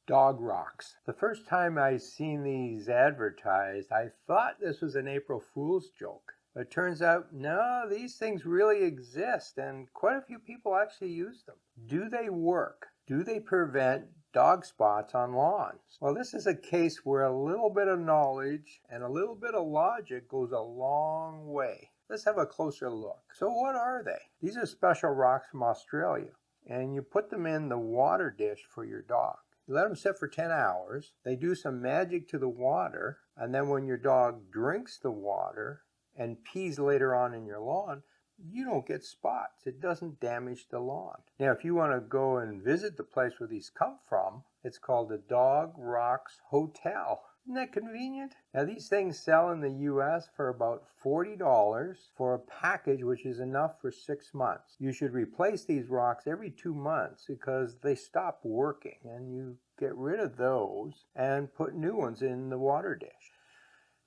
Dog rocks. The first time I seen these advertised, I thought this was an April Fool's joke. But it turns out, no, these things really exist, and quite a few people actually use them. Do they work? Do they prevent dog spots on lawns? Well, this is a case where a little bit of knowledge and a little bit of logic goes a long way. Let's have a closer look. So what are they? These are special rocks from Australia, and you put them in the water dish for your dog. You let them sit for 10 hours. They do some magic to the water, and then when your dog drinks the water and pees later on in your lawn, you don't get spots. It doesn't damage the lawn. Now, if you want to go and visit the place where these come from, it's called the Dog Rocks Hotel. Isn't that convenient? Now, these things sell in the U.S. for about $40 for a package which is enough for 6 months. You should replace these rocks every 2 months because they stop working, and you get rid of those and put new ones in the water dish.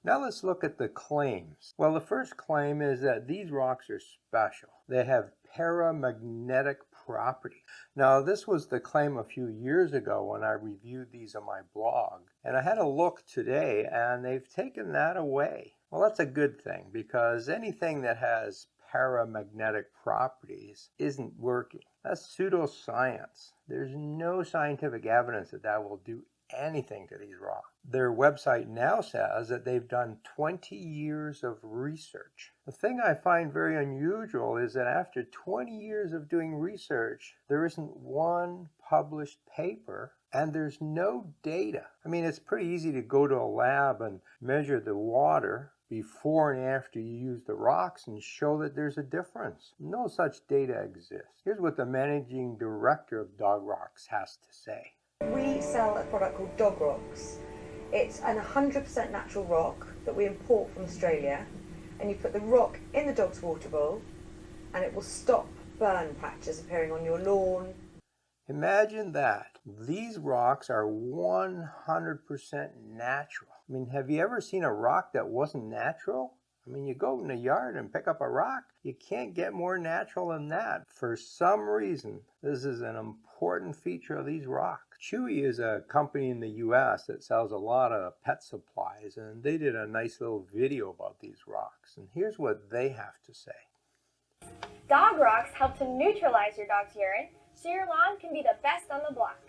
Now let's look at the claims. Well, the first claim is that these rocks are special. They have paramagnetic properties. Now, this was the claim a few years ago when I reviewed these on my blog. And I had a look today, and they've taken that away. Well, that's a good thing, because anything that has paramagnetic properties isn't working. That's pseudoscience. There's no scientific evidence that that will do anything to these rocks. Their website now says that they've done 20 years of research. The thing I find very unusual is that after 20 years of doing research, there isn't one published paper and there's no data. I mean, it's pretty easy to go to a lab and measure the water before and after you use the rocks and show that there's a difference. No such data exists. Here's what the managing director of Dog Rocks has to say. We sell a product called Dog Rocks. It's an 100% natural rock that we import from Australia, and you put the rock in the dog's water bowl and it will stop burn patches appearing on your lawn. Imagine that. These rocks are 100% natural. I mean, have you ever seen a rock that wasn't natural? I mean, you go in the yard and pick up a rock, you can't get more natural than that. For some reason, this is an important feature of these rocks. Chewy is a company in the U.S. that sells a lot of pet supplies, and they did a nice little video about these rocks. And here's what they have to say. Dog rocks help to neutralize your dog's urine, so your lawn can be the best on the block.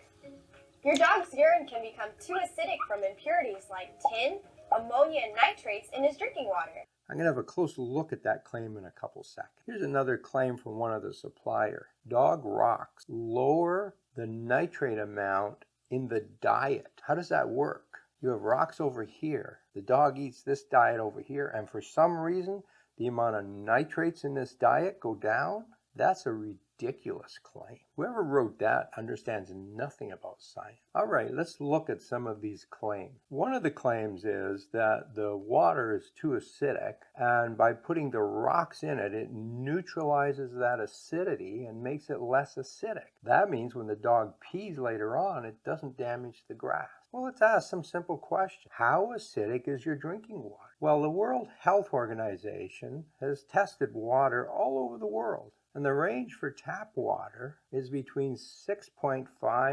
Your dog's urine can become too acidic from impurities like tin, ammonia, and nitrates in his drinking water. I'm going to have a closer look at that claim in a couple seconds. Here's another claim from one of the suppliers. Dog rocks lower the nitrate amount in the diet. How does that work? You have rocks over here. The dog eats this diet over here, and for some reason, the amount of nitrates in this diet go down? That's a ridiculous claim. Whoever wrote that understands nothing about science. All right, let's look at some of these claims. One of the claims is that the water is too acidic, and by putting the rocks in it, it neutralizes that acidity and makes it less acidic. That means when the dog pees later on, it doesn't damage the grass. Well, let's ask some simple questions. How acidic is your drinking water? Well, the World Health Organization has tested water all over the world. And the range for tap water is between 6.5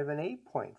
and 8.5.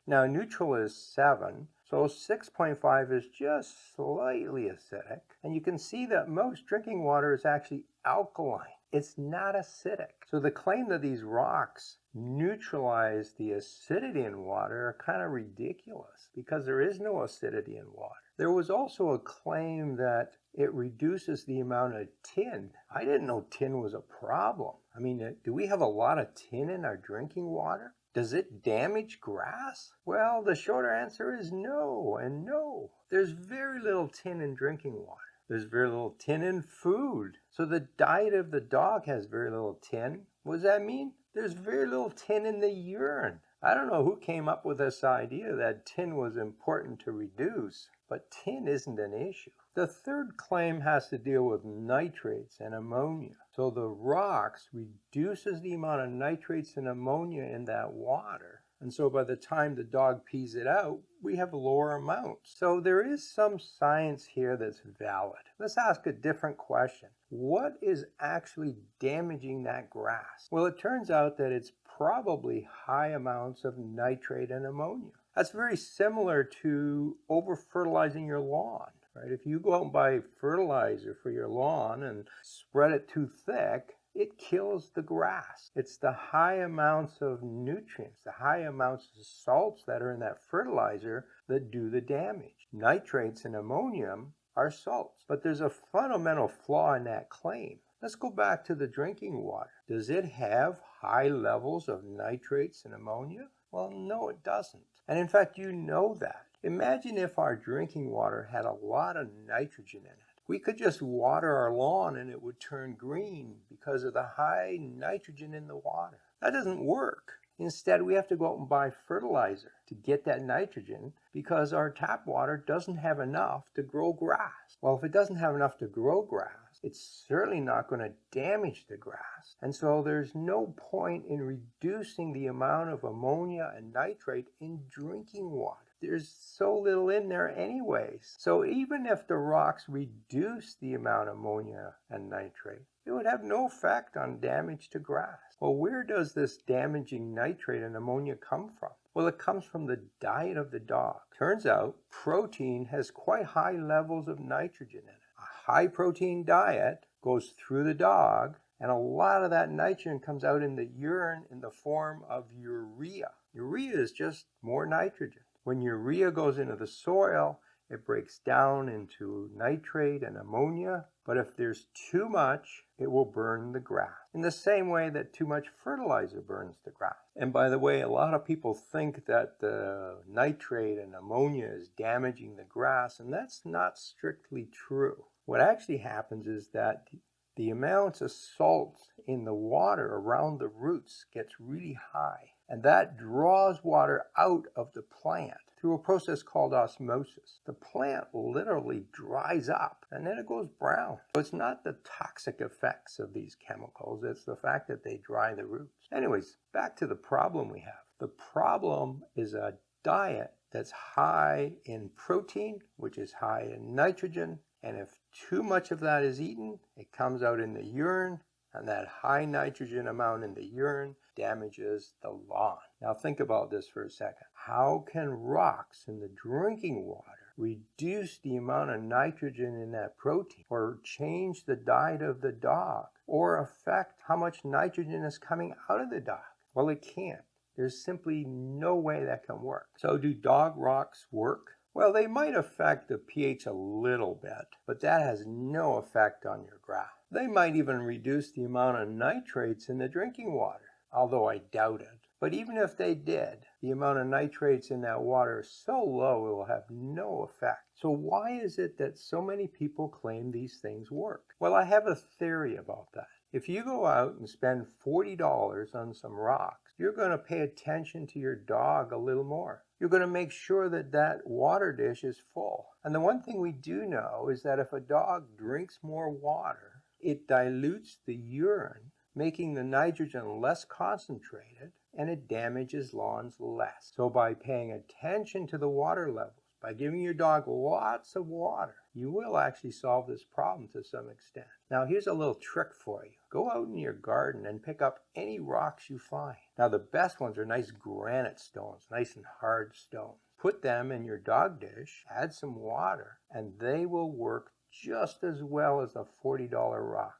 Now, neutral is 7, so 6.5 is just slightly acidic. And you can see that most drinking water is actually alkaline. It's not acidic. So the claim that these rocks neutralize the acidity in water are kind of ridiculous because there is no acidity in water. There was also a claim that it reduces the amount of tin. I didn't know tin was a problem. I mean, do we have a lot of tin in our drinking water? Does it damage grass? Well, the shorter answer is no and no. There's very little tin in drinking water. There's very little tin in food. So the diet of the dog has very little tin. What does that mean? There's very little tin in the urine. I don't know who came up with this idea that tin was important to reduce, but tin isn't an issue. The third claim has to deal with nitrates and ammonia. So the rocks reduces the amount of nitrates and ammonia in that water. And so by the time the dog pees it out, we have lower amounts. So there is some science here that's valid. Let's ask a different question. What is actually damaging that grass? Well, it turns out that it's probably high amounts of nitrate and ammonia. That's very similar to over-fertilizing your lawn, right? If you go out and buy fertilizer for your lawn and spread it too thick, it kills the grass. It's the high amounts of nutrients, the high amounts of salts that are in that fertilizer that do the damage. Nitrates and ammonium are salts, but there's a fundamental flaw in that claim. Let's go back to the drinking water. Does it have high levels of nitrates and ammonia? Well, no, it doesn't. And in fact, you know that. Imagine if our drinking water had a lot of nitrogen in it. We could just water our lawn and it would turn green because of the high nitrogen in the water. That doesn't work. Instead, we have to go out and buy fertilizer to get that nitrogen because our tap water doesn't have enough to grow grass. Well, if it doesn't have enough to grow grass, it's certainly not going to damage the grass. And so there's no point in reducing the amount of ammonia and nitrate in drinking water. There's so little in there anyways. So even if the rocks reduce the amount of ammonia and nitrate, it would have no effect on damage to grass. Well, where does this damaging nitrate and ammonia come from? Well, it comes from the diet of the dog. Turns out protein has quite high levels of nitrogen in it. A high protein diet goes through the dog, and a lot of that nitrogen comes out in the urine in the form of urea. Urea is just more nitrogen. When urea goes into the soil, it breaks down into nitrate and ammonia, but if there's too much, it will burn the grass. In the same way that too much fertilizer burns the grass. And by the way, a lot of people think that the nitrate and ammonia is damaging the grass, and that's not strictly true. What actually happens is that the amounts of salts in the water around the roots gets really high, and that draws water out of the plant through a process called osmosis. The plant literally dries up and then it goes brown. So it's not the toxic effects of these chemicals, it's the fact that they dry the roots. Anyways, back to the problem we have. The problem is a diet that's high in protein, which is high in nitrogen, and if too much of that is eaten, it comes out in the urine, and that high nitrogen amount in the urine damages the lawn. Now think about this for a second. How can rocks in the drinking water reduce the amount of nitrogen in that protein, or change the diet of the dog, or affect how much nitrogen is coming out of the dog? Well, it can't. There's simply no way that can work. So do dog rocks work? Well, they might affect the pH a little bit, but that has no effect on your grass. They might even reduce the amount of nitrates in the drinking water, although I doubt it. But even if they did, the amount of nitrates in that water is so low it will have no effect. So why is it that so many people claim these things work? Well, I have a theory about that. If you go out and spend $40 on some rocks, you're going to pay attention to your dog a little more. You're going to make sure that that water dish is full. And the one thing we do know is that if a dog drinks more water, it dilutes the urine, making the nitrogen less concentrated, and it damages lawns less. So by paying attention to the water levels, by giving your dog lots of water, you will actually solve this problem to some extent. Now here's a little trick for you. Go out in your garden and pick up any rocks you find. Now the best ones are nice granite stones, nice and hard stones. Put them in your dog dish, add some water, and they will work just as well as a $40 rock.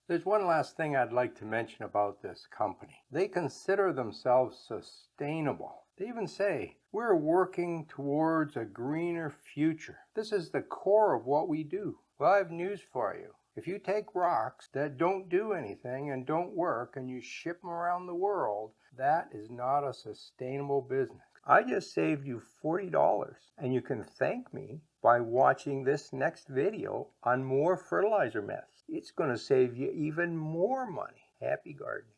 There's one last thing I'd like to mention about this company. They consider themselves sustainable. They even say, we're working towards a greener future. This is the core of what we do. Well, I have news for you. If you take rocks that don't do anything and don't work and you ship them around the world, that is not a sustainable business. I just saved you $40, and you can thank me by watching this next video on more fertilizer myths. It's going to save you even more money. Happy gardening.